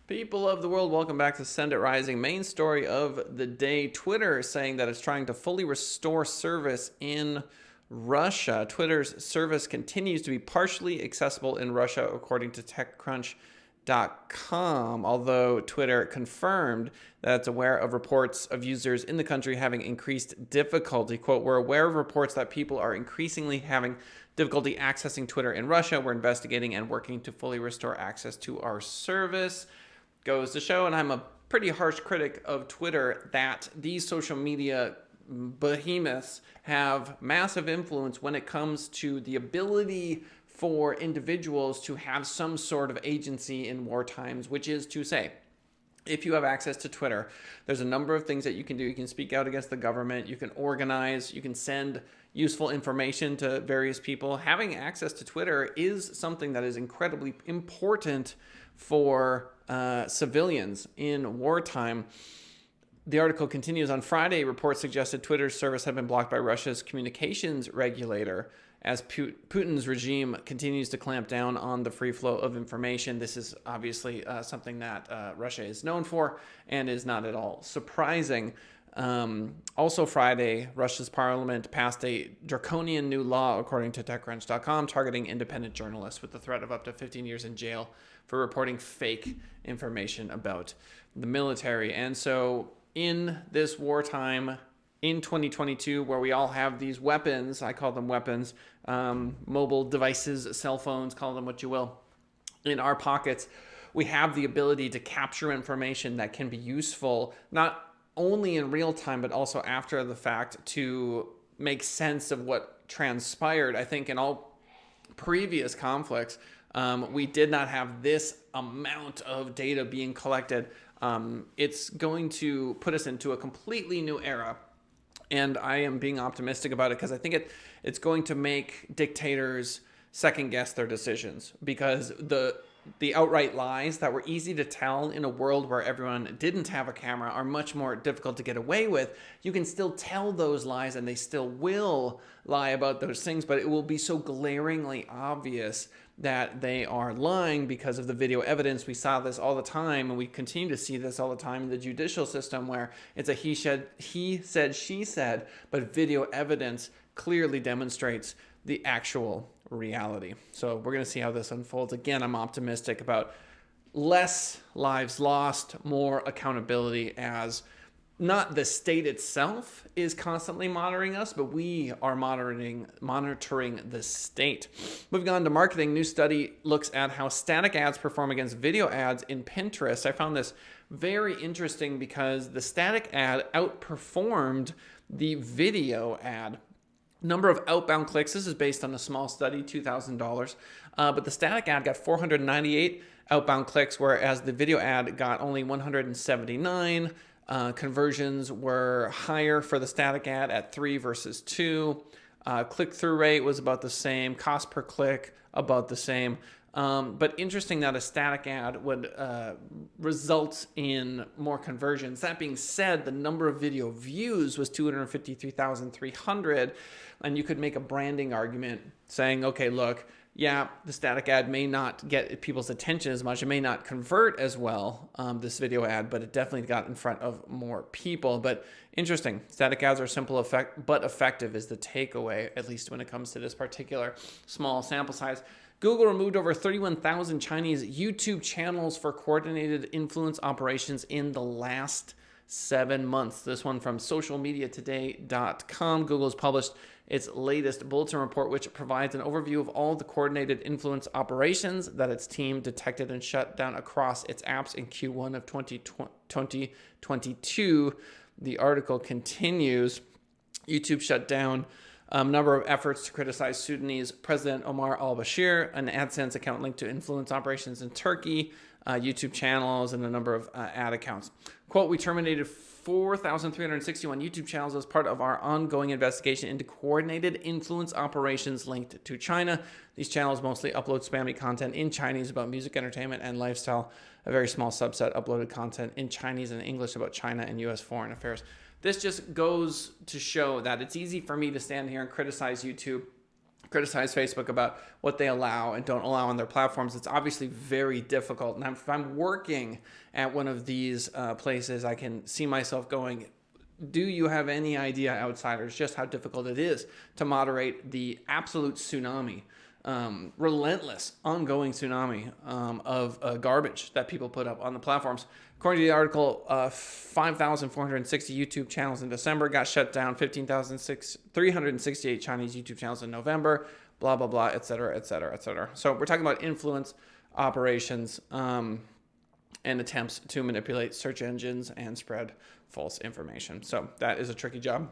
People of the world, welcome back to Send It Rising. Main story of the day, Twitter saying that it's trying to fully restore service in Russia. Twitter's service continues to be partially accessible in Russia, according to TechCrunch.com, although Twitter confirmed that it's aware of reports of users in the country having increased difficulty. Quote, "We're aware of reports that people are increasingly having difficulty accessing Twitter in Russia. We're investigating and working to fully restore access to our service." Goes to show, and I'm a pretty harsh critic of Twitter, that these social media behemoths have massive influence when it comes to the ability for individuals to have some sort of agency in war times, which is to say, if you have access to Twitter, there's a number of things that you can do. You can speak out against the government, you can organize, you can send useful information to various people. Having access to Twitter is something that is incredibly important for civilians in wartime. The article continues. On Friday, reports suggested Twitter's service had been blocked by Russia's communications regulator as Putin's regime continues to clamp down on the free flow of information. This is obviously something that Russia is known for and is not at all surprising. Also Friday, Russia's parliament passed a draconian new law, according to TechCrunch.com, targeting independent journalists with the threat of up to 15 years in jail for reporting fake information about the military. And so in this wartime, in 2022, where we all have these weapons, I call them weapons, mobile devices, cell phones, call them what you will, in our pockets, we have the ability to capture information that can be useful, not only in real time, but also after the fact, to make sense of what transpired. I think in all previous conflicts, we did not have this amount of data being collected. It's going to put us into a completely new era. And I am being optimistic about it because I think it's going to make dictators second guess their decisions, because the outright lies that were easy to tell in a world where everyone didn't have a camera are much more difficult to get away with. You can still tell those lies and they still will lie about those things, but it will be so glaringly obvious that they are lying because of the video evidence. We saw this all the time, and we continue to see this all the time in the judicial system, where it's a he said, she said, but video evidence clearly demonstrates the actual reality. So we're going to see how this unfolds. Again, I'm optimistic about less lives lost, more accountability, as not the state itself is constantly monitoring us, but we are monitoring the state. Moving on to marketing, new study looks at how static ads perform against video ads in Pinterest. I found this very interesting because the static ad outperformed the video ad. Number of outbound clicks, this is based on a small study, $2,000, but the static ad got 498 outbound clicks, whereas the video ad got only 179. Conversions were higher for the static ad at 3 versus 2. Click-through rate was about the same. Cost per click, about the same. But interesting that a static ad would result in more conversions. That being said, the number of video views was 253,300, and you could make a branding argument saying, okay, look, yeah, the static ad may not get people's attention as much. It may not convert as well, this video ad, but it definitely got in front of more people. But interesting, static ads are simple but effective is the takeaway, at least when it comes to this particular small sample size. Google removed over 31,000 Chinese YouTube channels for coordinated influence operations in the last 7 months. This one from socialmediatoday.com. Google has published its latest bulletin report, which provides an overview of all the coordinated influence operations that its team detected and shut down across its apps in Q1 of 2022. The article continues. YouTube shut down a number of efforts to criticize Sudanese President Omar al-Bashir, an AdSense account linked to influence operations in Turkey, YouTube channels, and a number of ad accounts. Quote, "We terminated 4,361 YouTube channels as part of our ongoing investigation into coordinated influence operations linked to China. These channels mostly upload spammy content in Chinese about music, entertainment, and lifestyle. A very small subset uploaded content in Chinese and English about China and U.S. foreign affairs." This just goes to show that it's easy for me to stand here and criticize YouTube, criticize Facebook about what they allow and don't allow on their platforms. It's obviously very difficult. And if I'm working at one of these places, I can see myself going, do you have any idea, outsiders, just how difficult it is to moderate the absolute tsunami, relentless, ongoing tsunami of garbage that people put up on the platforms? According to the article, 5,460 YouTube channels in December got shut down, 15,368 Chinese YouTube channels in November, blah, blah, blah, et cetera, et cetera, et cetera. So we're talking about influence operations and attempts to manipulate search engines and spread false information. So that is a tricky job.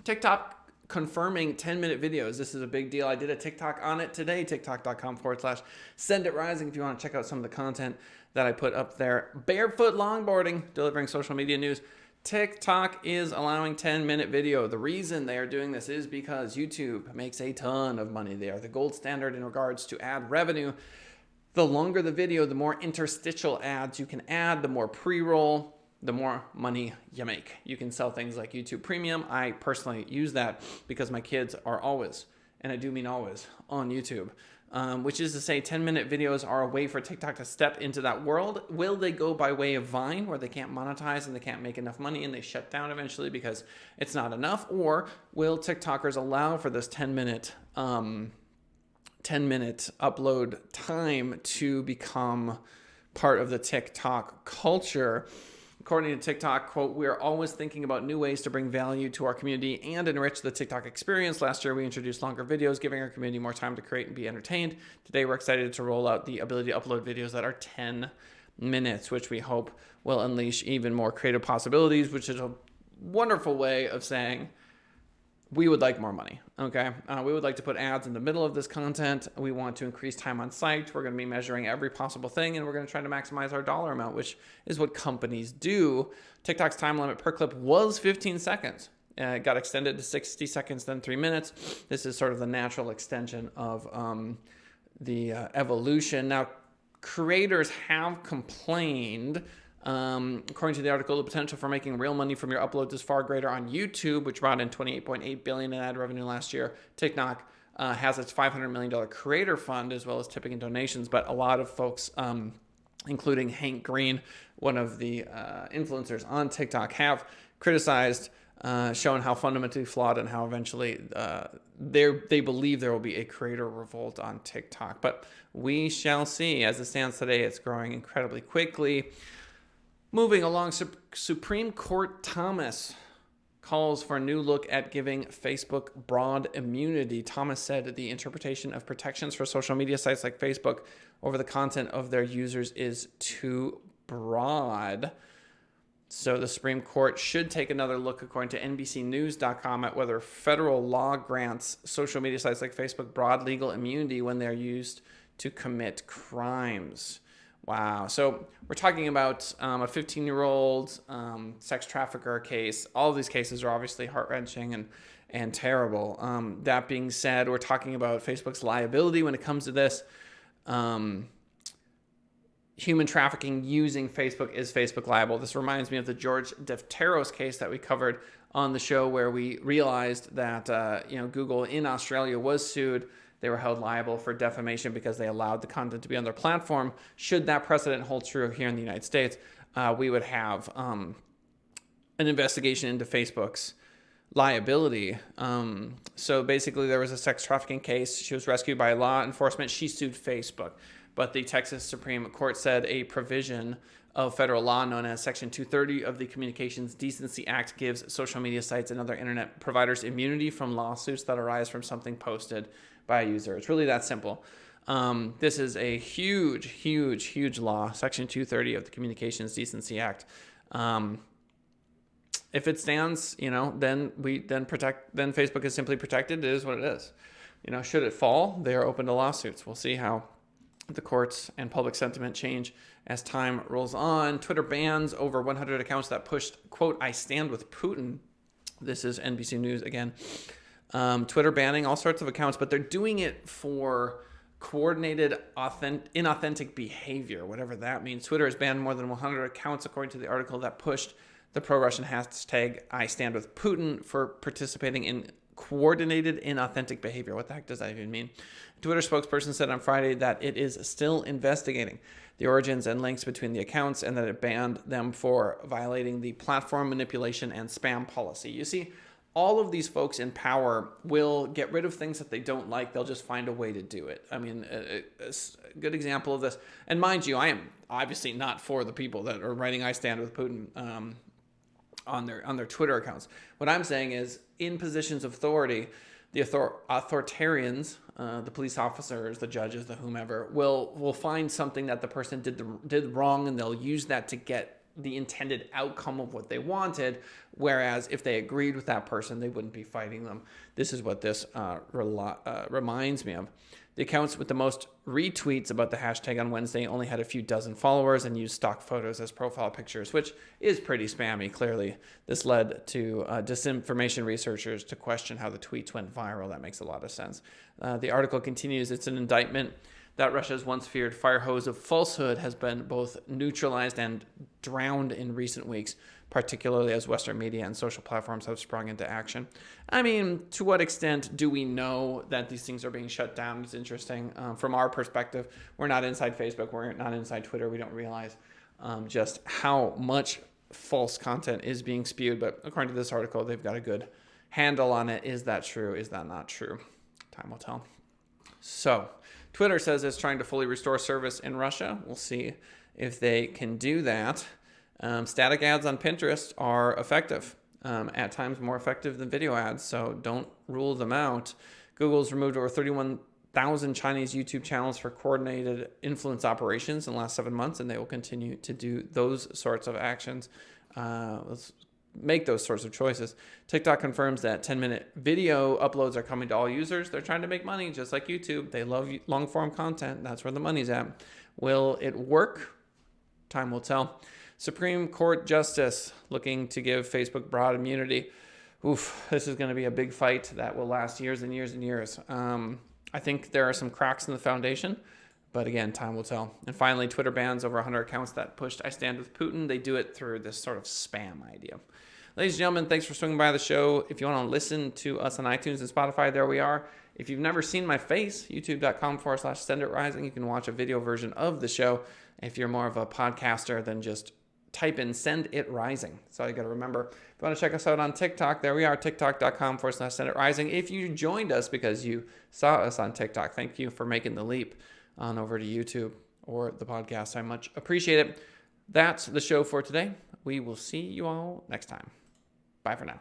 TikTok confirming 10-minute videos. This is a big deal. I did a TikTok on it today, tiktok.com/senditrising if you want to check out some of the content that I put up there. Barefoot longboarding, delivering social media news. TikTok is allowing 10-minute video. The reason they are doing this is because YouTube makes a ton of money. They are the gold standard in regards to ad revenue. The longer the video, the more interstitial ads you can add, the more pre-roll, the more money you make. You can sell things like YouTube Premium. I personally use that because my kids are always, and I do mean always, on YouTube, which is to say 10-minute videos are a way for TikTok to step into that world. Will they go by way of Vine, where they can't monetize and they can't make enough money and they shut down eventually because it's not enough? Or will TikTokers allow for this 10-minute upload time to become part of the TikTok culture? According to TikTok, quote, "We are always thinking about new ways to bring value to our community and enrich the TikTok experience. Last year, we introduced longer videos, giving our community more time to create and be entertained. Today, we're excited to roll out the ability to upload videos that are 10 minutes, which we hope will unleash even more creative possibilities," which is a wonderful way of saying, we would like more money, okay? We would like to put ads in the middle of this content. We want to increase time on site. We're going to be measuring every possible thing, and we're going to try to maximize our dollar amount, which is what companies do. TikTok's time limit per clip was 15 seconds. It got extended to 60 seconds, then 3 minutes. This is sort of the natural extension of the evolution. Now, creators have complained. According to the article, the potential for making real money from your uploads is far greater on YouTube, which brought in $28.8 billion in ad revenue last year. TikTok has its $500 million creator fund, as well as tipping and donations. But a lot of folks, including Hank Green, one of the influencers on TikTok, have criticized, showing how fundamentally flawed and how eventually they believe there will be a creator revolt on TikTok. But we shall see. As it stands today, it's growing incredibly quickly. Moving along, Supreme Court Thomas calls for a new look at giving Facebook broad immunity. Thomas said the interpretation of protections for social media sites like Facebook over the content of their users is too broad. So the Supreme Court should take another look, according to NBCnews.com, at whether federal law grants social media sites like Facebook broad legal immunity when they're used to commit crimes. Wow. So we're talking about a 15-year-old sex trafficker case. All of these cases are obviously heart-wrenching and terrible. That being said, we're talking about Facebook's liability when it comes to this. Human trafficking using Facebook, is Facebook liable? This reminds me of the George Defteros case that we covered on the show, where we realized that Google in Australia was sued. They were held liable for defamation because they allowed the content to be on their platform. Should that precedent hold true here in the United States, we would have an investigation into Facebook's liability. So basically, there was a sex trafficking case. She was rescued by law enforcement. She sued Facebook. But the Texas Supreme Court said a provision of federal law known as Section 230 of the Communications Decency Act gives social media sites and other internet providers immunity from lawsuits that arise from something posted by a user. It's really that simple. This is a huge, huge, huge law, Section 230 of the Communications Decency Act. If it stands, then Facebook is simply protected. It is what it is. Should it fall, they are open to lawsuits. We'll see how the courts and public sentiment change as time rolls on. Twitter bans over 100 accounts that pushed, quote, "I stand with Putin." This is NBC News again. Twitter banning all sorts of accounts, but they're doing it for coordinated, inauthentic behavior, whatever that means. Twitter has banned more than 100 accounts, according to the article, that pushed the pro-Russian hashtag "I stand with Putin" for participating in, coordinated inauthentic behavior. What the heck does that even mean? A Twitter spokesperson said on Friday that it is still investigating the origins and links between the accounts and that it banned them for violating the platform manipulation and spam policy. You see, all of these folks in power will get rid of things that they don't like. They'll just find a way to do it. I mean, a good example of this, and mind you, I am obviously not for the people that are writing "I stand with Putin" on their Twitter accounts. What I'm saying is, in positions of authority, the authoritarians, the police officers, the judges, the whomever, will find something that the person did wrong, and they'll use that to get the intended outcome of what they wanted. Whereas if they agreed with that person, they wouldn't be fighting them. This is what this reminds me of. The accounts with the most retweets about the hashtag on Wednesday only had a few dozen followers and used stock photos as profile pictures, which is pretty spammy, clearly. This led to disinformation researchers to question how the tweets went viral. That makes a lot of sense. The article continues, it's an indictment that Russia's once feared fire hose of falsehood has been both neutralized and drowned in recent weeks, particularly as Western media and social platforms have sprung into action. I mean, to what extent do we know that these things are being shut down? It's interesting. From our perspective, we're not inside Facebook, we're not inside Twitter, we don't realize just how much false content is being spewed. But according to this article, they've got a good handle on it. Is that true? Is that not true? Time will tell. So, Twitter says it's trying to fully restore service in Russia. We'll see if they can do that. Static ads on Pinterest are effective, at times more effective than video ads, so don't rule them out. Google's removed over 31,000 Chinese YouTube channels for coordinated influence operations in the last 7 months, and they will continue to do those sorts of actions. Let's make those sorts of choices. TikTok confirms that 10-minute video uploads are coming to all users. They're trying to make money, just like YouTube. They love long-form content. That's where the money's at. Will it work? Time will tell. Supreme Court Justice looking to give Facebook broad immunity. Oof, this is going to be a big fight that will last years and years and years. I think there are some cracks in the foundation, but again, time will tell. And finally, Twitter bans over 100 accounts that pushed "I stand with Putin." They do it through this sort of spam idea. Ladies and gentlemen, thanks for swinging by the show. If you want to listen to us on iTunes and Spotify, there we are. If you've never seen my face, youtube.com/SendItRising, you can watch a video version of the show. If you're more of a podcaster, then just type in "Send It Rising." That's all you got to remember. If you want to check us out on TikTok, there we are, tiktok.com/SendItRising. If you joined us because you saw us on TikTok, thank you for making the leap on over to YouTube or the podcast. I much appreciate it. That's the show for today. We will see you all next time. Bye for now.